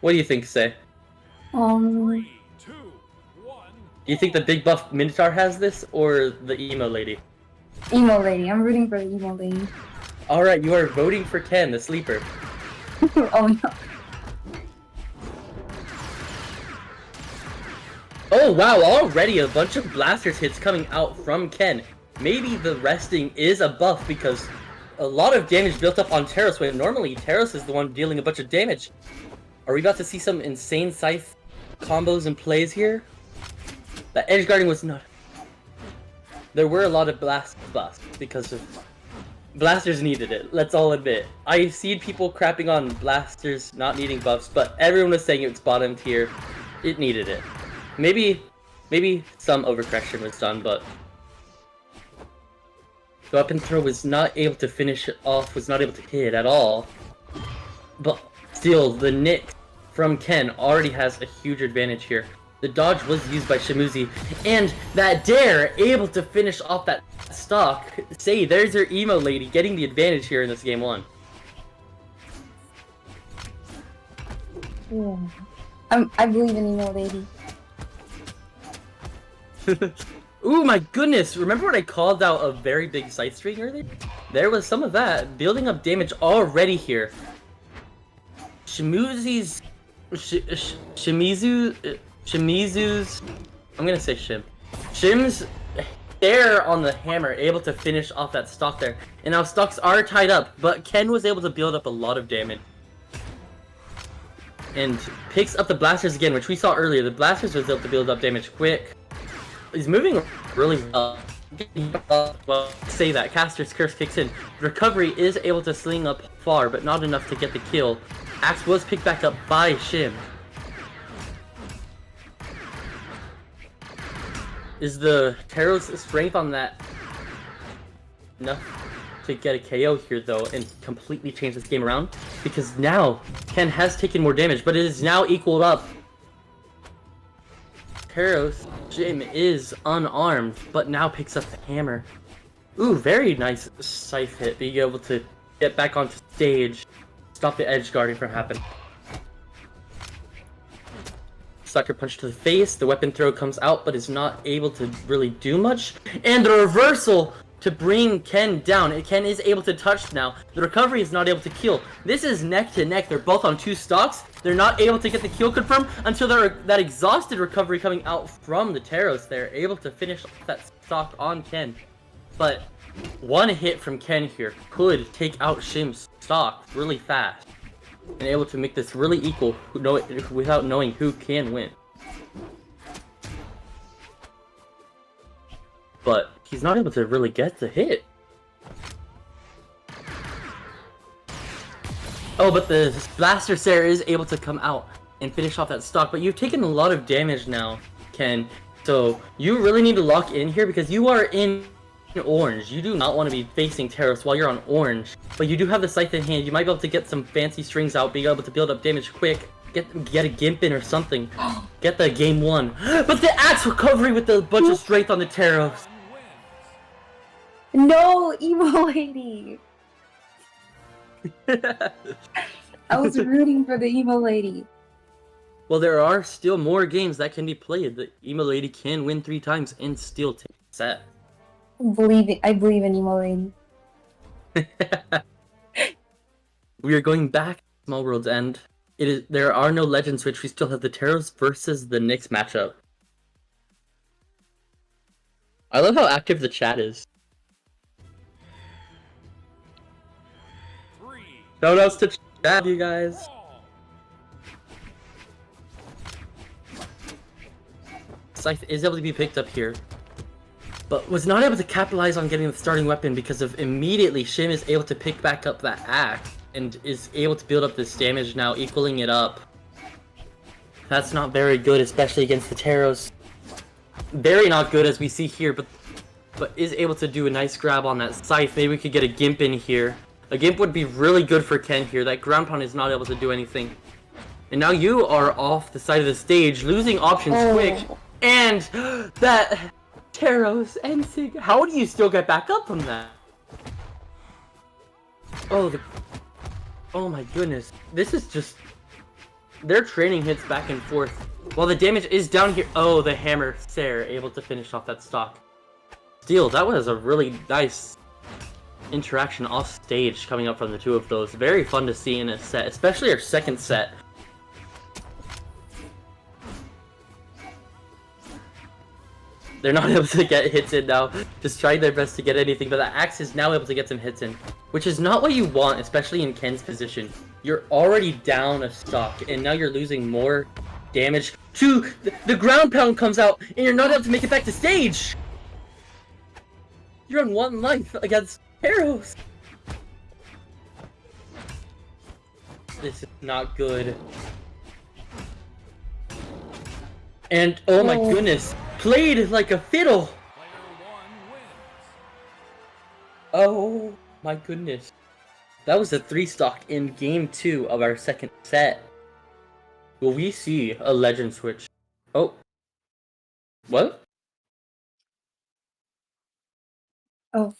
What do you think, Say? Um, Do you think the big buff Minotaur has this, or the emo lady? emo lady. I'm rooting for the emo lady. Alright, you are voting for Ken, the sleeper. Oh no. Oh wow, already a bunch of blasters hits coming out from Ken. Maybe the resting is a buff because a lot of damage built up on Taros when normally Taros is the one dealing a bunch of damage. Are we about to see some insane scythe combos and plays here? The edge guarding was not... There were a lot of blast buffs because of... Blasters needed it, let's all admit. I've seen people crapping on blasters not needing buffs, but everyone was saying it's bottom tier. It needed it. Maybe some overcorrection was done, but the weapon throw was not able to finish it off, was not able to hit at all. But still, the nick from Ken already has a huge advantage here. The dodge was used by Shimizu, and that dare able to finish off that stock. Say, there's your emo lady getting the advantage here in this game 1. Yeah. I believe in emo lady. Ooh, my goodness! Remember when I called out a very big scythe string earlier? There was some of that, building up damage already here. Shimizu's... I'm gonna say Shim's there on the hammer, able to finish off that stock there. And now stocks are tied up, but Ken was able to build up a lot of damage. And picks up the blasters again, which we saw earlier. The blasters was able to build up damage quick. He's moving really well. Well, say that. Caster's Curse kicks in. Recovery is able to sling up far, but not enough to get the kill. Axe was picked back up by Shim. Is the Taro's strength on that enough to get a KO here, though, and completely change this game around? Because now, Ken has taken more damage, but it is now equaled up. Taros, Jim is unarmed, but now picks up the hammer. Ooh, very nice scythe hit, being able to get back onto stage, stop the edge guarding from happening. Sucker punch to the face, the weapon throw comes out, but is not able to really do much. And the reversal to bring Ken down. Ken is able to touch now. The recovery is not able to kill. This is neck to neck. They're both on 2 stocks. They're not able to get the kill confirmed until that exhausted recovery coming out from the Taros. They're able to finish that stock on Ken. But one hit from Ken here could take out Shim's stock really fast. And able to make this really equal without knowing who can win. But he's not able to really get the hit. Oh, but the Blaster Sarah is able to come out and finish off that stock. But you've taken a lot of damage now, Ken. So you really need to lock in here because you are in orange. You do not want to be facing Taros while you're on orange. But you do have the scythe in hand. You might be able to get some fancy strings out, being able to build up damage quick. Get a gimp in or something. Get the game 1. But the axe recovery with the bunch of strength on the Taros. No, emo lady. I was rooting for the emo lady. Well, there are still more games that can be played. The emo lady can win 3 times and still take the set. I believe in emo lady. We are going back to Small World's End. There are no legends, which we still have the Taros versus the Nyx matchup. I love how active the chat is. Shout outs to chat, you guys. Scythe is able to be picked up here, but was not able to capitalize on getting the starting weapon because of immediately Shim is able to pick back up that axe and is able to build up this damage now, equaling it up. That's not very good, especially against the Taros. Very not good as we see here, but is able to do a nice grab on that scythe. Maybe we could get a gimp in here. A gimp would be really good for Ken here. That ground pound is not able to do anything. And now you are off the side of the stage, losing options quick. And that Taros and Sig. How do you still get back up from that? Oh my goodness. This is just they're trading hits back and forth. While the damage is down here. Oh, the hammer. Sarah able to finish off that stock. Still, that was a really nice interaction off stage coming up from the two of those. Very fun to see in a set, especially our second set. They're not able to get hits in now, just trying their best to get anything, but the axe is now able to get some hits in, which is not what you want, especially in Ken's position. You're already down a stock, and now you're losing more damage to the ground pound comes out, and you're not able to make it back to stage! You're on 1 life against arrows! This is not good. And, oh my goodness, played like a fiddle! Oh my goodness. That was a 3-stock in game 2 of our second set. Will we see a legend switch? Oh. What? Oh.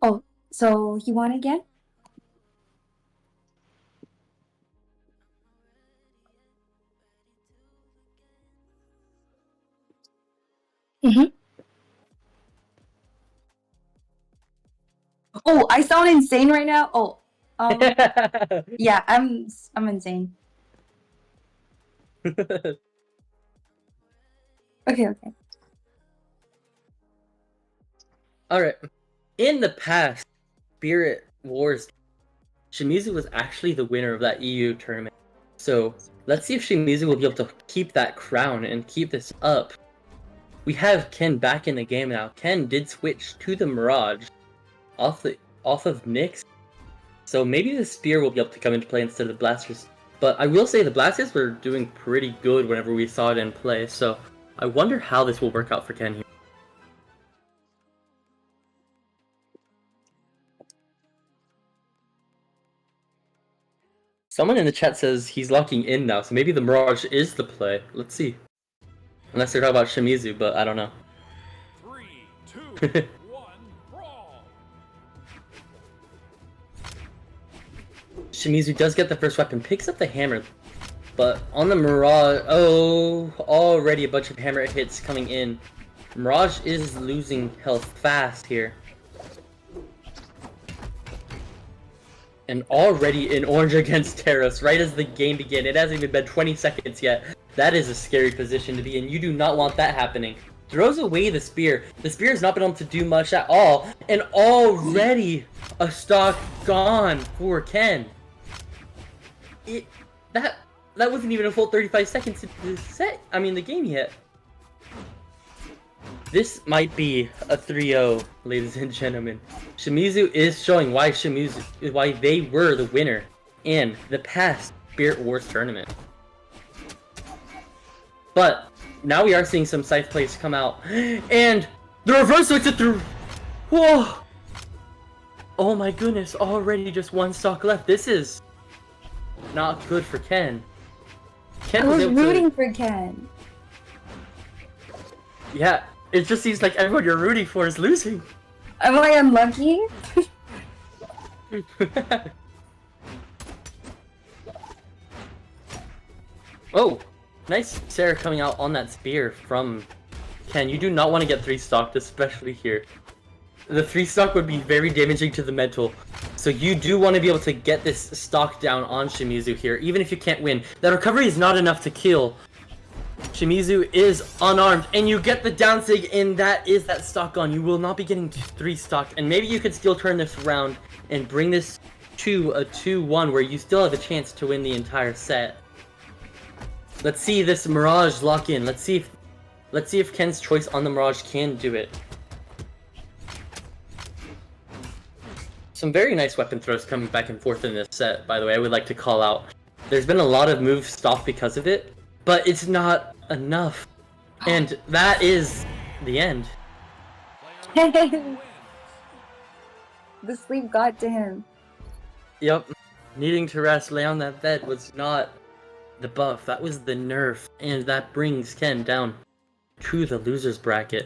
Oh, so you won again? Mm-hmm. Oh, I sound insane right now? Oh, yeah, I'm insane. Okay, okay. Alright. In the past Spirit Wars, Shimizu was actually the winner of that EU tournament. So let's see if Shimizu will be able to keep that crown and keep this up. We have Ken back in the game now. Ken did switch to the Mirage off of Nyx. So maybe the Spear will be able to come into play instead of the Blasters. But I will say the Blasters were doing pretty good whenever we saw it in play. So I wonder how this will work out for Ken here. Someone in the chat says he's locking in now, so maybe the Mirage is the play. Let's see. Unless they're talking about Shimizu, but I don't know. 3, 2, 1, brawl! Shimizu does get the first weapon, picks up the hammer, but on the Mirage, oh, already a bunch of hammer hits coming in. Mirage is losing health fast here. And already in orange against Terrace, right as the game began. It hasn't even been 20 seconds yet. That is a scary position to be in. You do not want that happening. Throws away the spear. The spear has not been able to do much at all. And already a stock gone for Ken. That wasn't even a full 35 seconds into the set. I mean, the game yet. This might be a 3-0, ladies and gentlemen. Shimizu is showing why they were the winner in the past Spirit Wars tournament. But now we are seeing some scythe plays come out, and the reverse switch it through. Whoa! Oh my goodness! Already just 1 stock left. This is not good for Ken. I was rooting for Ken. Yeah. It just seems like everyone you're rooting for is losing. Am I unlucky? Oh, nice Sarah coming out on that spear from Ken. You do not want to get 3-stocked, especially here. The 3-stock would be very damaging to the mental. So you do want to be able to get this stock down on Shimizu here, even if you can't win. That recovery is not enough to kill. Shimizu is unarmed, and you get the down sig, and that is that stock on. You will not be getting 3-stocked, and maybe you could still turn this around and bring this to a 2-1 where you still have a chance to win the entire set. Let's see this Mirage lock in. Let's see if Ken's choice on the Mirage can do it. Some very nice weapon throws coming back and forth in this set, by the way, I would like to call out. There's been a lot of moves stopped because of it, but it's not enough. And that is the end. The sleep got to him. Yep. Needing to rest, lay on that bed was not the buff. That was the nerf. And that brings Ken down. to the losers bracket.